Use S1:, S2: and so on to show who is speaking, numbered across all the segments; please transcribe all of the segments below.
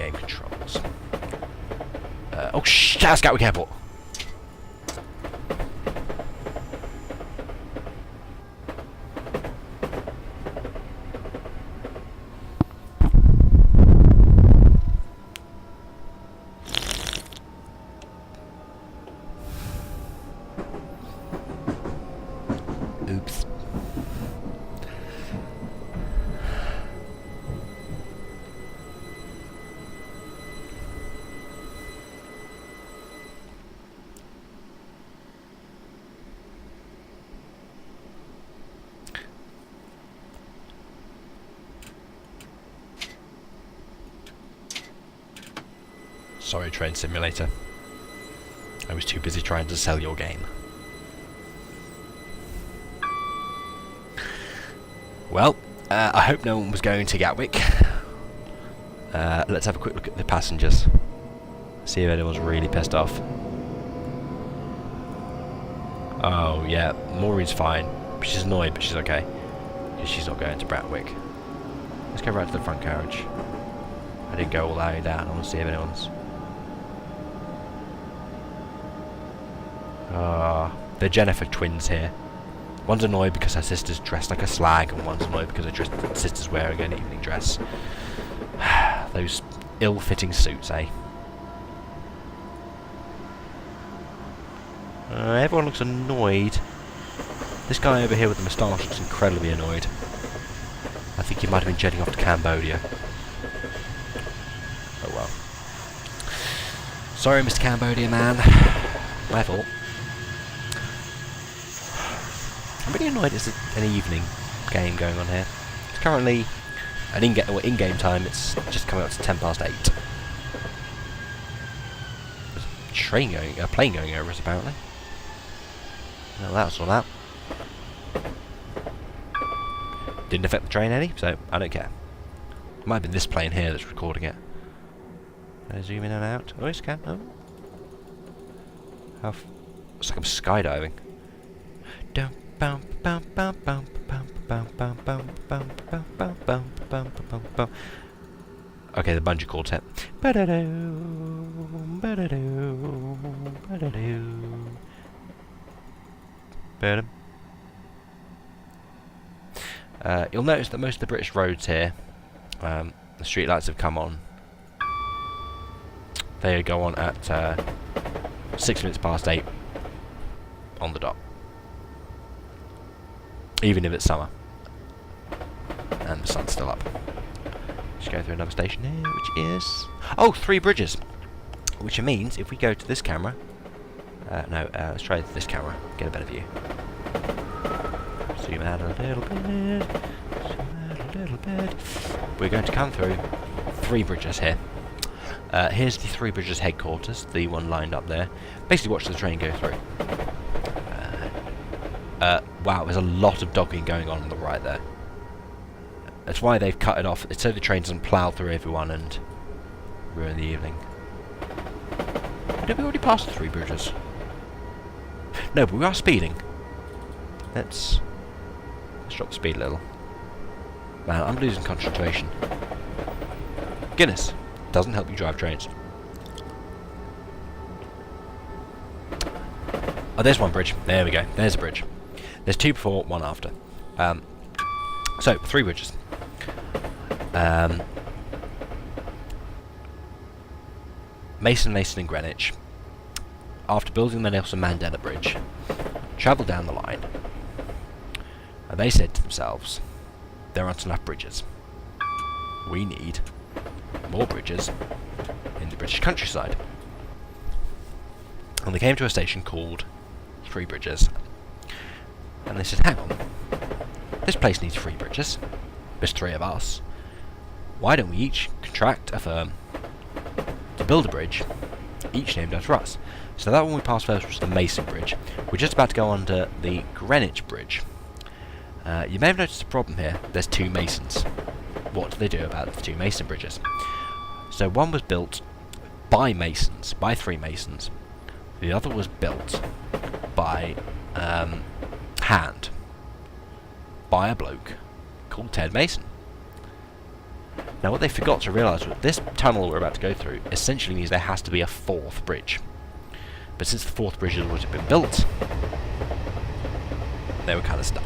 S1: game controls. Oh shit, that's Gatwick Airport. Oops. Sorry, Train Simulator. I was too busy trying to sell your game. Well, I hope no one was going to Gatwick. Let's have a quick look at the passengers. See if anyone's really pissed off. Oh yeah, Maureen's fine. She's annoyed, but she's okay. Because she's not going to Gatwick. Let's go right to the front carriage. I didn't go all the way down. I want to see if anyone's... the Jennifer twins here. One's annoyed because her sister's dressed like a slag, and one's annoyed because her sister's wearing an evening dress. Those ill-fitting suits, eh? Everyone looks annoyed. This guy over here with the moustache looks incredibly annoyed. I think he might have been jetting off to Cambodia. Oh well. Sorry, Mr. Cambodia man. My fault. I'm really annoyed it's an evening game going on here. It's currently an in-game time. It's just coming up to 8:10. There's a plane going over us apparently. Well, that's all that. Didn't affect the train any, so I don't care. It might be this plane here that's recording it. Can I zoom in and out? Oh, yes, can. Oh. It's like I'm skydiving. Okay, the bungee quartet. You'll notice that most of the British roads here, the street lights have come on. They go on at 6 minutes past 8 on the dot. Even if it's summer. And the sun's still up. Just go through another station here, which is... Oh, 3 bridges! Which means, if we go to this camera... let's try this camera, get a better view. Zoom out a little bit. Zoom out a little bit. We're going to come through 3 bridges here. Here's the 3 bridges headquarters, the one lined up there. Basically watch the train go through. Wow, there's a lot of dogging going on the right there. That's why they've cut it off. It's so the train doesn't plough through everyone and ruin the evening. Did we already pass the 3 bridges? No, but we are speeding. Let's drop the speed a little. Man, I'm losing concentration. Guinness doesn't help you drive trains. Oh, there's one bridge. There we go. There's a bridge. There's 2 before, 1 after. So, 3 bridges. Mason and Greenwich, after building the Nelson Mandela Bridge, travelled down the line, and they said to themselves, there aren't enough bridges. We need more bridges in the British countryside. And they came to a station called 3 Bridges. And they said, hang on, this place needs 3 bridges. There's 3 of us. Why don't we each contract a firm to build a bridge, each named after us? So that one we passed first was the Mason Bridge. We're just about to go under the Greenwich Bridge. You may have noticed a problem here. There's 2 Masons. What do they do about the 2 Mason bridges? So one was built by Masons, by 3 Masons. The other was built by hand by a bloke called Ted Mason. Now what they forgot to realise was this tunnel we're about to go through essentially means there has to be a fourth bridge. But since the fourth bridge has already been built, they were kind of stuck.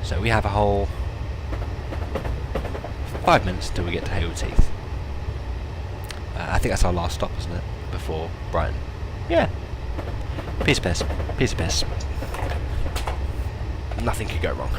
S1: So we have a whole 5 minutes until we get to Hayward Heath. I think that's our last stop, isn't it? Before Brighton. Yeah. Piece of piss. Piece of piss. Nothing could go wrong.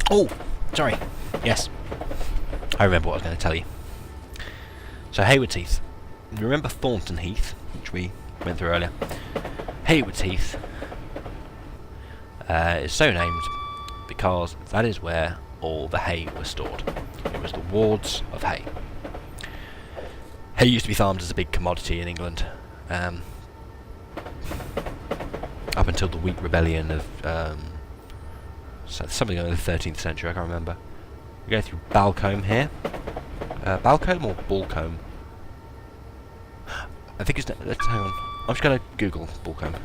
S1: Oh, sorry. Yes. I remember what I was going to tell you. So Hayward Heath. You remember Thornton Heath, which we went through earlier? Hayward Heath is so named because that is where all the hay was stored. It was the wards of hay. Hay used to be farmed as a big commodity in England. Up until the wheat rebellion of something like the 13th century, I can't remember. We go through Balcombe here. Balcombe or Balcombe? I think it's... hang on. I'm just going to Google Balcombe.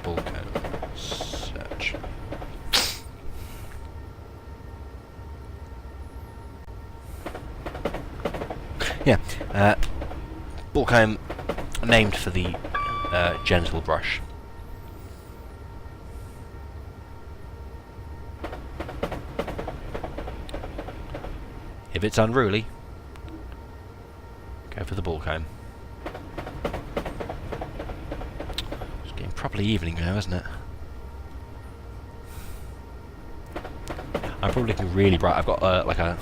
S1: Balcombe. Search. Yeah. Balcombe, named for the genital brush. If it's unruly, go for the Balcombe. It's getting properly evening now, isn't it? I'm probably looking really bright. I've got like a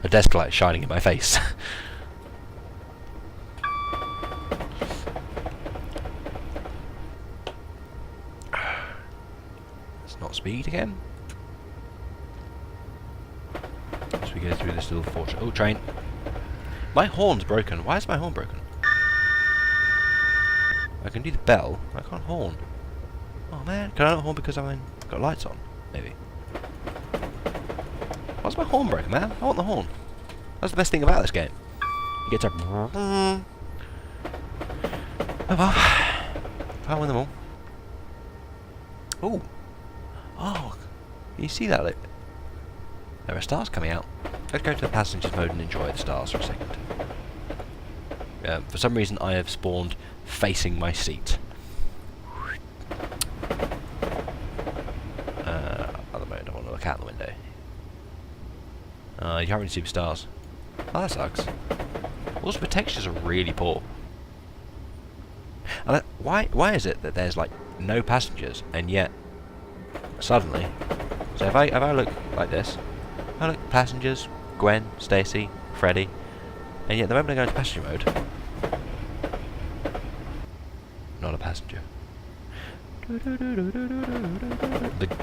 S1: desk light shining in my face. Let's not speed again. As we go through this little fortress. Oh, train. My horn's broken. Why is my horn broken? I can do the bell. I can't horn. Oh man, can I not horn because I've got lights on? Maybe. Why's my horn broken, man? I want the horn. That's the best thing about this game. You get to... Oh well. I'll win them all. Ooh. Oh. You see that, look? There are stars coming out. Let's go to the passengers mode and enjoy the stars for a second. For some reason I have spawned facing my seat. Other mode, I want to look out the window. You can't really see the stars. Oh, that sucks. Also, the textures are really poor. And why is it that there's like no passengers and yet suddenly? So if I look like this, I look passengers, Gwen, Stacy, Freddy, and yet the moment I go into passenger mode, not a passenger. The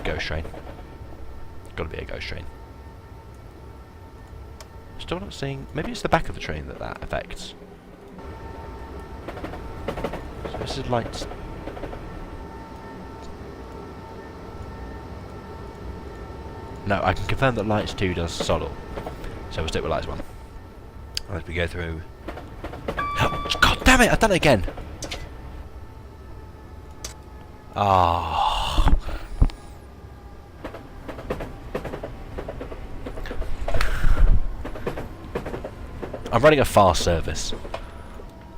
S1: ghost train. Got to be a ghost train. Still not seeing. Maybe it's the back of the train that affects. So this is lights. No, I can confirm that lights 2 does solid. So we'll stick with lights 1. As we go through. Oh, God damn it! I've done it again. Ah. I'm running a fast service.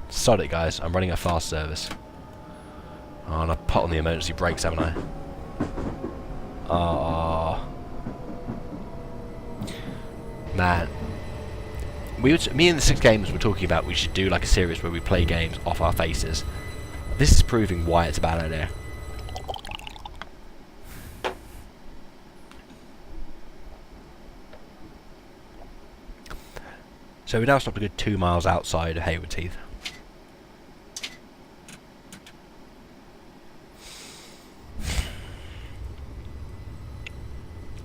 S1: Sod it, guys. I'm running a fast service. Oh, and I've put on the emergency brakes, haven't I? Ah. Man. Me and the 6 gamers were talking about we should do like a series where we play games off our faces. This is proving why it's a bad idea. So we now stopped a good 2 miles outside of Hayward Heath.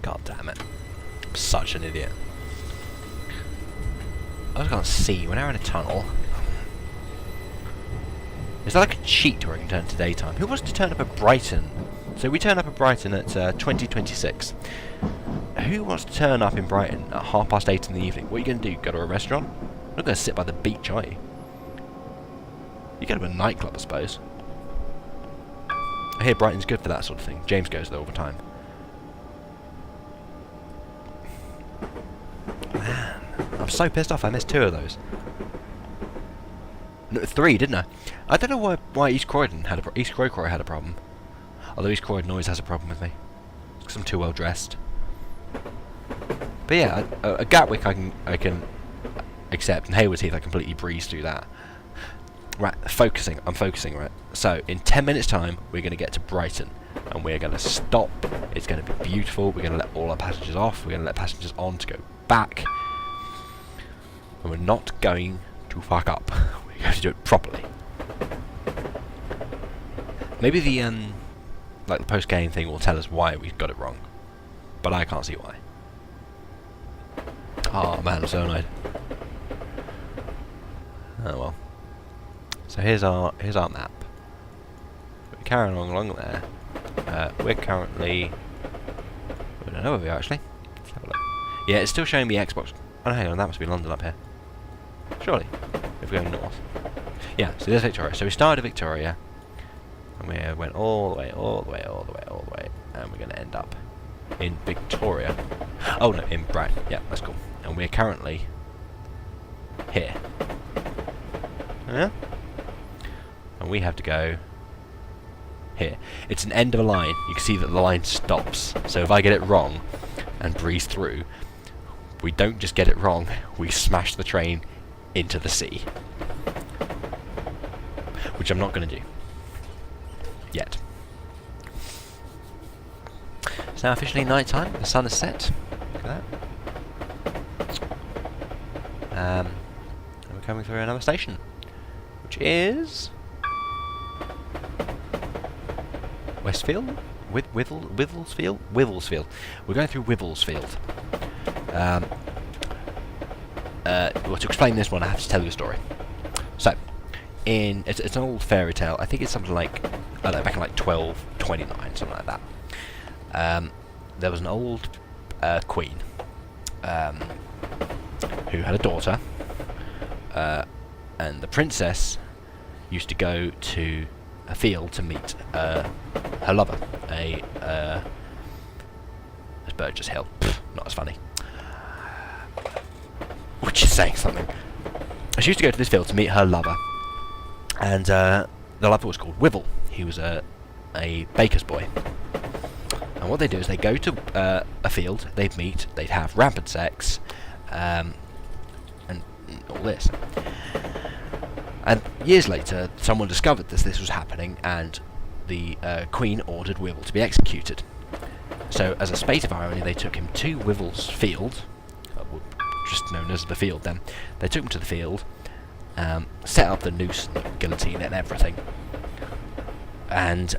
S1: God damn it. I'm such an idiot. I can't see. We're now in a tunnel. Is that like a cheat where I can turn to daytime? Who wants to turn up at Brighton? So we turn up at Brighton at 2026. Who wants to turn up in Brighton at 8:30 in the evening? What are you going to do? Go to a restaurant? You're not going to sit by the beach, are you? You go to a nightclub, I suppose. I hear Brighton's good for that sort of thing. James goes there all the time. Man, I'm so pissed off I missed 2 of those. No, 3, didn't I? I don't know why East Croydon had East Croydon had a problem. Although East Croydon always has a problem with me. Because I'm too well dressed. But yeah, a Gatwick I can accept, and Hayward Heath I completely breeze through that. Right, I'm focusing, right? So, in 10 minutes time, we're going to get to Brighton. And we're going to stop. It's going to be beautiful. We're going to let all our passengers off. We're going to let passengers on to go back. And we're not going to fuck up. We're going to do it properly. Maybe the, like the post-game thing will tell us why we got it wrong. But I can't see why. Oh man, I'm so annoyed. Oh well. So here's our map. We're carrying along there. We're currently... I don't know where we are actually. Let's have a look. Yeah, it's still showing me Xbox. Oh no, hang on, that must be London up here. Surely, if we're going north. Yeah, so there's Victoria. So we started at Victoria, and we went all the way, and we're going to end up in Victoria. Oh no, in Brighton. Yeah, that's cool. And we're currently here. Yeah? And we have to go here. It's an end of a line. You can see that the line stops. So if I get it wrong and breeze through, we don't just get it wrong, we smash the train into the sea. Which I'm not going to do. Yet. It's now officially night time. The sun is set. Look at that. And we're coming through another station. Which is... Westfield? Withlesfield? Withlesfield. We're going through Withlesfield. Well, to explain this one, I have to tell you a story. So, it's an old fairy tale. I think it's something like, I don't know, back in like 1229, something like that. There was an old queen who had a daughter, and the princess used to go to a field to meet her lover, a Burgess Hill. Pfft, not as funny. Which is saying something. She used to go to this field to meet her lover, and the lover was called Wibble. He was a baker's boy. And what they do is they go to a field, they'd meet, they'd have rampant sex, and all this. And years later, someone discovered this was happening, and the Queen ordered Wibble to be executed. So, as a spate of irony, they took him to Wibble's field, just known as the field then. They took him to the field, set up the noose, and the guillotine, and everything. And,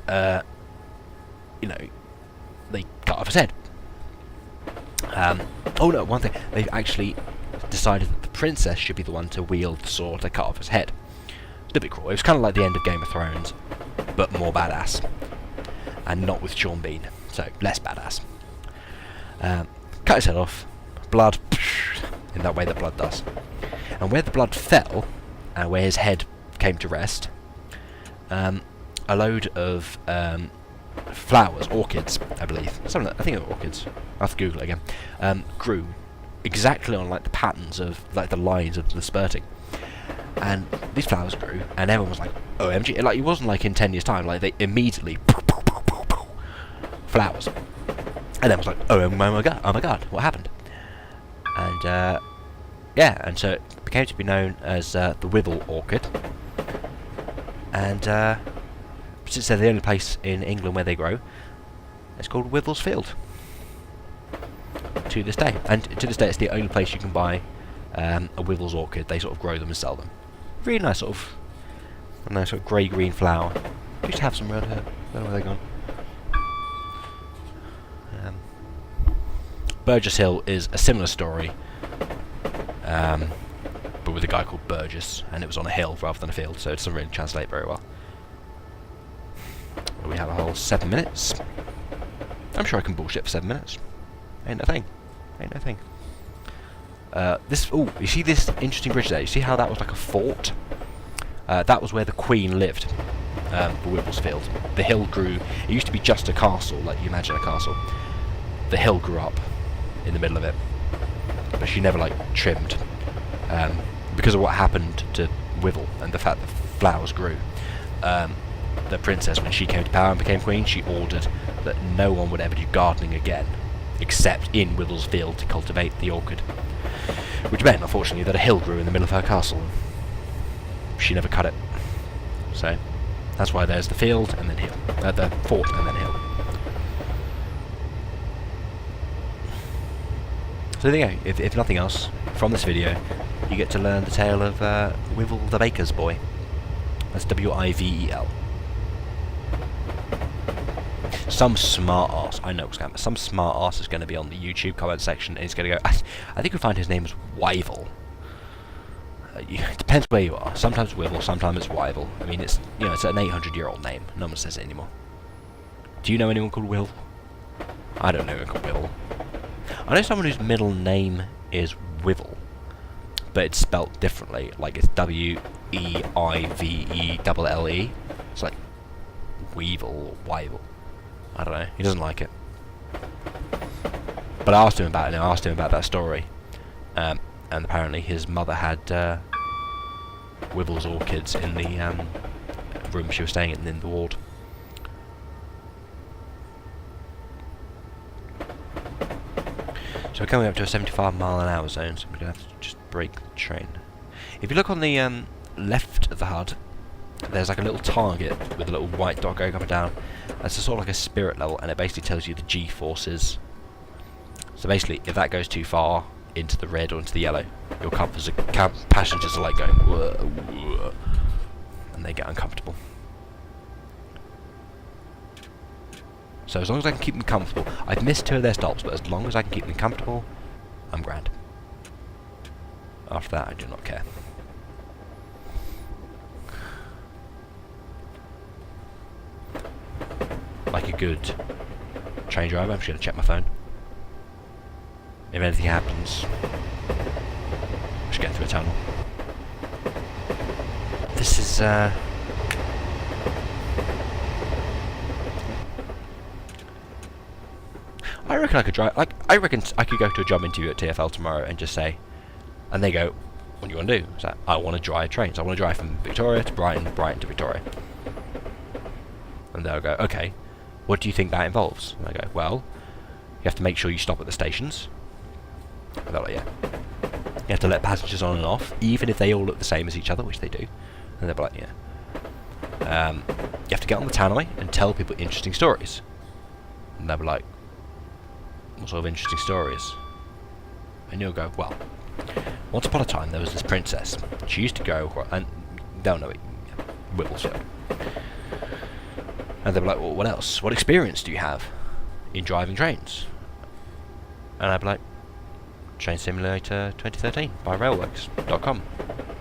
S1: you know, they cut off his head. Oh no, one thing, they actually decided that the princess should be the one to wield the sword to cut off his head. It's a bit cruel. It was kind of like the end of Game of Thrones, but more badass. And not with Sean Bean, so less badass. Cut his head off, blood, in that way that blood does. And where the blood fell, and where his head came to rest, a load of flowers, orchids, I believe. I think they were orchids. I'll have to Google it again. Grew exactly on like the patterns of like the lines of the spurting. And these flowers grew, and everyone was like, "OMG!" Like it wasn't like in 10 years' time. Like they immediately flowers, and then was like, "Oh my god, what happened?" And yeah, and so it became to be known as the Wibble orchid. And since they're the only place in England where they grow, it's called Withlesfield. To this day, and to this day, it's the only place you can buy a Wibbles orchid. They sort of grow them and sell them. Really nice sort of, I don't know, sort of grey-green flower. We used to have some around here. I don't know where they're gone. Burgess Hill is a similar story. but with a guy called Burgess, and it was on a hill rather than a field, so it doesn't really translate very well. We have a whole 7 minutes. I'm sure I can bullshit for 7 minutes. Ain't no thing. Ain't no thing. You see this interesting bridge there? You see how that was like a fort? That was where the Queen lived, for Wibblesfield. The hill grew. It used to be just a castle, like you imagine a castle. The hill grew up in the middle of it, but she never like trimmed, because of what happened to Wibble and the fact that flowers grew. The princess, when she came to power and became queen, she ordered that no one would ever do gardening again, except in Wibblesfield to cultivate the orchid. Which meant, unfortunately, that a hill grew in the middle of her castle. She never cut it. So, that's why there's the field and then hill. The fort and then hill. So there you go. If nothing else, from this video, you get to learn the tale of Wibble the Baker's Boy. That's W-I-V-E-L. Some smart arse, I know what's going to happen, some smart arse is going to be on the YouTube comment section and he's going to go, I think you'll find his name is Wyvil. It depends where you are. Sometimes Wibble, sometimes it's Wyvil. I mean, it's an 800-year-old name. No one says it anymore. Do you know anyone called Will? I don't know anyone called Will. I know someone whose middle name is Wibble, but it's spelt differently. Like it's W-E-I-V-E-L-L-E. It's like Weevil or Wyvil. I don't know. He doesn't like it. But I asked him about it. I asked him about that story, and apparently his mother had Wibble's orchids in the room she was staying in the ward. So we're coming up to a 75-mile-an-hour zone, so we're going to have to just brake the train. If you look on the left of the HUD, there's like a little target with a little white dot going up and down. That's sort of like a spirit level, and it basically tells you the G-forces. So basically, if that goes too far into the red or into the yellow, your passengers are like going, whoa, whoa, and they get uncomfortable. So as long as I can keep them comfortable, I've missed 2 of their stops, but as long as I can keep them comfortable, I'm grand. After that, I do not care. Like a good train driver, I'm just going to check my phone. If anything happens, just get through a tunnel. This is I reckon I could drive. Like, I reckon I could go to a job interview at TfL tomorrow and just say, and they go, "What do you want to do?" It's like, I want to drive trains. I want to drive from Victoria to Brighton, Brighton to Victoria. And they'll go, "Okay, what do you think that involves?" And I go, "Well, you have to make sure you stop at the stations." And they're like, "Yeah." You have to let passengers on and off, even if they all look the same as each other, which they do. And they're like, "Yeah." You have to get on the tannoy and tell people interesting stories. And they'll be like, "What sort of interesting stories?" And you'll go, "Well, once upon a time there was this princess. She used to go," and they'll know it, Wibblesfield. And they'll be like, "Well, what else? What experience do you have in driving trains?" And I'd be like, "Train Simulator 2013 by railworks.com.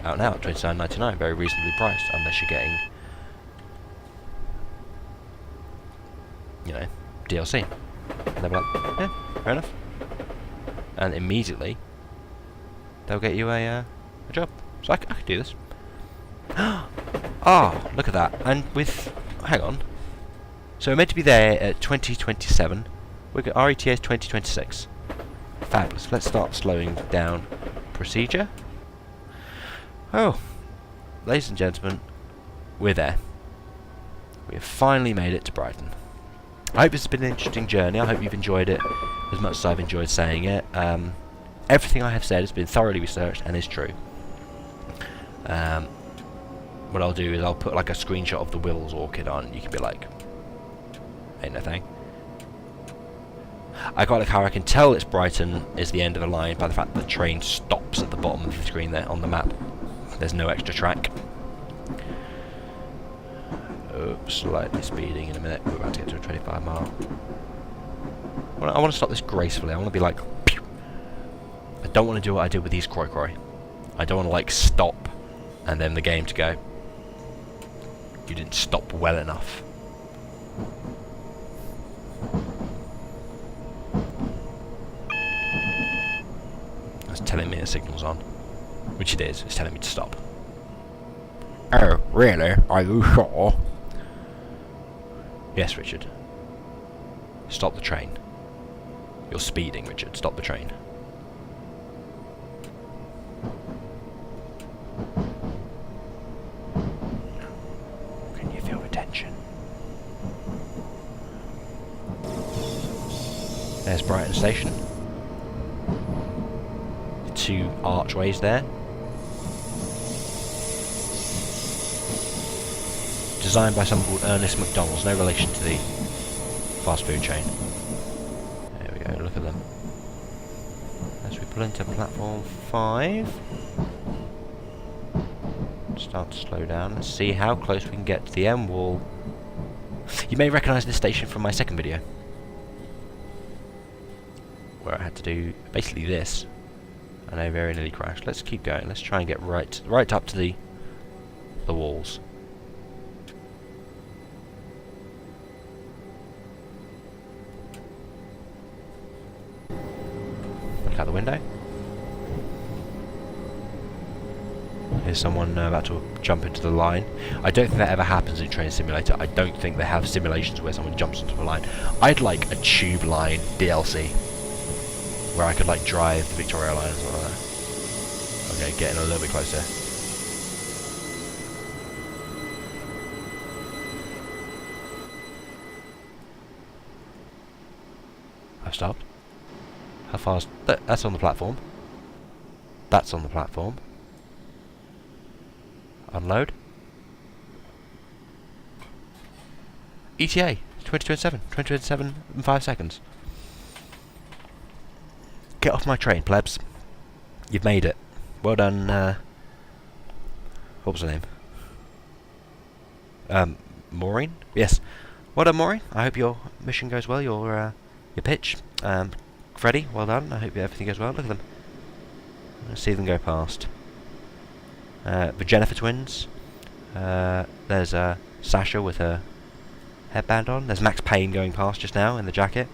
S1: Out now at $29.99, very reasonably priced, unless you're getting, DLC." And they'll be like, "Yeah, fair enough." And immediately, they'll get you a job. So I could do this. Ah, look at that. And hang on. So we're meant to be there at 2027. We've got RETA is 2026. Fabulous. Let's start slowing down procedure. Oh, ladies and gentlemen, we're there. We have finally made it to Brighton. I hope this has been an interesting journey. I hope you've enjoyed it as much as I've enjoyed saying it. Everything I have said has been thoroughly researched and is true. What I'll do is I'll put like a screenshot of the Will's orchid on. You can be like, ain't no thing. I quite like how I can tell it's Brighton is the end of the line by the fact that the train stops at the bottom of the screen there on the map. There's no extra track. Oops, slightly speeding in a minute. We're about to get to a 25 mile. I want to stop this gracefully. I want to be like, pew. I don't want to do what I did with these Croy. I don't want to like stop and then the game to go, you didn't stop well enough. It's telling me the signal's on, which it is. It's telling me to stop. Oh, really? Are you sure? Yes, Richard. Stop the train. You're speeding, Richard. Stop the train. Can you feel the tension? There's Brighton Station. The 2 archways there. Designed by someone called Ernest McDonald's, no relation to the fast food chain. There we go, look at them. As we pull into platform 5, start to slow down. Let's see how close we can get to the end wall. You may recognise this station from my second video, where I had to do basically this, and I very nearly crashed. Let's keep going. Let's try and get right up to the walls. Out the window. Here's someone about to jump into the line. I don't think that ever happens in Train Simulator. I don't think they have simulations where someone jumps into a line. I'd like a tube line DLC where I could like drive the Victoria line or something like that. Okay, getting a little bit closer. I've stopped. How fast? That's on the platform. That's on the platform. Unload. ETA 2027. 2027 in 5 seconds. Get off my train, plebs. You've made it. Well done. What was her name? Maureen? Yes. Well done, Maureen. I hope your mission goes well. Your pitch. Freddie, well done. I hope everything goes well. Look at them. Let's see them go past. The Jennifer twins. There's Sasha with her headband on. There's Max Payne going past just now in the jacket.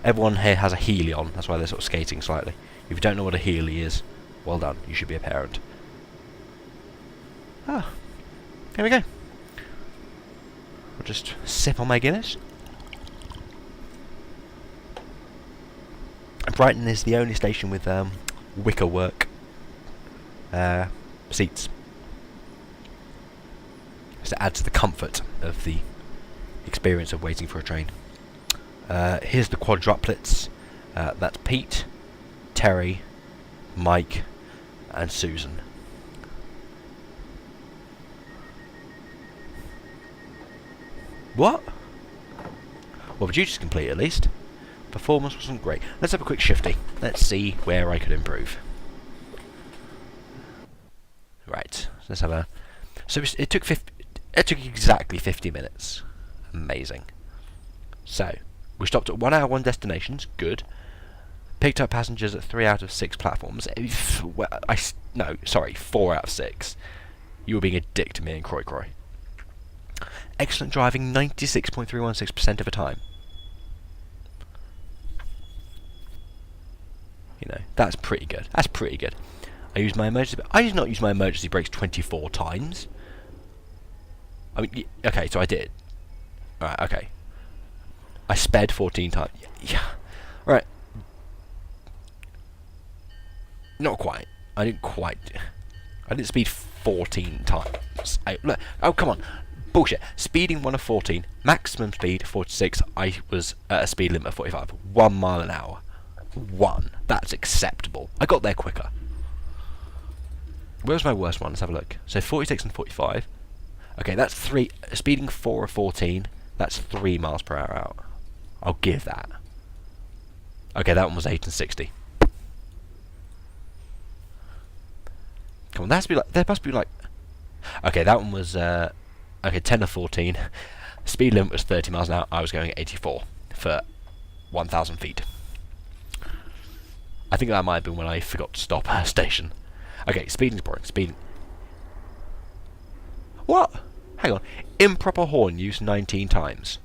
S1: Everyone here has a Heeley on. That's why they're sort of skating slightly. If you don't know what a Heeley is, well done. You should be a parent. Ah, here we go. I'll just sip on my Guinness. Brighton is the only station with wickerwork seats. Just to add to the comfort of the experience of waiting for a train. Here's the quadruplets. That's Pete, Terry, Mike, and Susan. What? Well, the duty's complete at least. Performance wasn't great. Let's have a quick shifty. Let's see where I could improve. Right. Let's have a. So it took exactly 50 minutes. Amazing. So we stopped at 1 hour 1 destinations. Good. Picked up passengers at 3 out of 6 platforms. Well, 4 out of 6. You were being a dick to me and Croy Croy. Excellent driving, 96.316% of the time. You know, that's pretty good. That's pretty good. I used my emergency. I did not use my emergency brakes 24 times. I mean, okay, so I did. Right, okay. I sped 14 times. Yeah. Right. Not quite. I didn't speed 14 times. Look, oh, come on. Bullshit. Speeding 1 of 14. Maximum speed 46. I was at a speed limit of 45. 1 mile an hour. 1. That's acceptable. I got there quicker. Where was my worst one? Let's have a look. So 46 and 45. Okay, that's 3. Speeding 4 of 14. That's 3 miles per hour out. I'll give that. Okay, that one was 8 and 60. Come on, there must be like. Okay, that one was okay, 10 of 14. Speed limit was 30 miles an hour. I was going at 84 for 1,000 feet. I think that might have been when I forgot to stop at a station. Okay, speeding's boring. Speeding. What? Hang on. Improper horn used 19 times.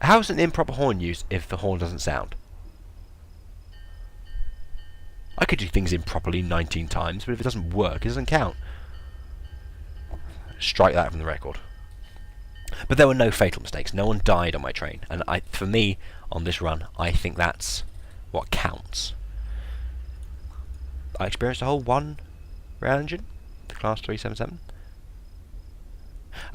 S1: How's an improper horn used if the horn doesn't sound? I could do things improperly 19 times, but if it doesn't work, it doesn't count. Strike that from the record. But there were no fatal mistakes. No one died on my train. And for me, on this run, I think that's what counts. I experienced a whole one rail engine, the Class 377.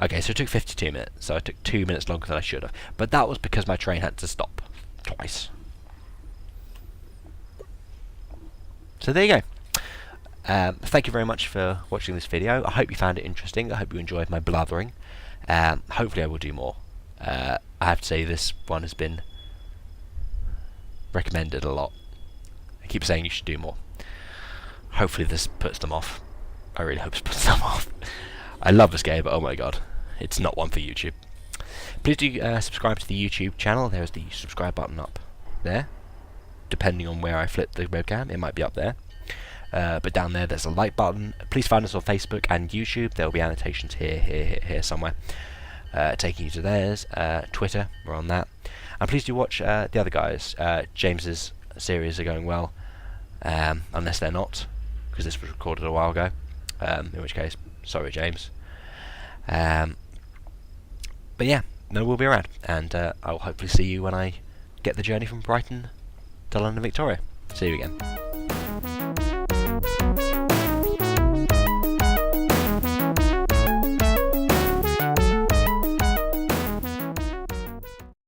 S1: Okay, so it took 52 minutes. So I took 2 minutes longer than I should have. But that was because my train had to stop twice. So there you go. Thank you very much for watching this video. I hope you found it interesting. I hope you enjoyed my blathering. Hopefully I will do more. I have to say this one has been recommended a lot. I keep saying you should do more. Hopefully this puts them off. I really hope it puts them off. I love this game, but oh my god, it's not one for YouTube. Please do subscribe to the YouTube channel. There's the subscribe button up there. Depending on where I flip the webcam, it might be up there. But down there, there's a like button. Please find us on Facebook and YouTube. There will be annotations here somewhere, taking you to theirs. Twitter, we're on that. And please do watch the other guys. James's series are going well, unless they're not, because this was recorded a while ago. In which case, sorry, James. But yeah, no, we'll be around, and I will hopefully see you when I get the journey from Brighton to London Victoria. See you again.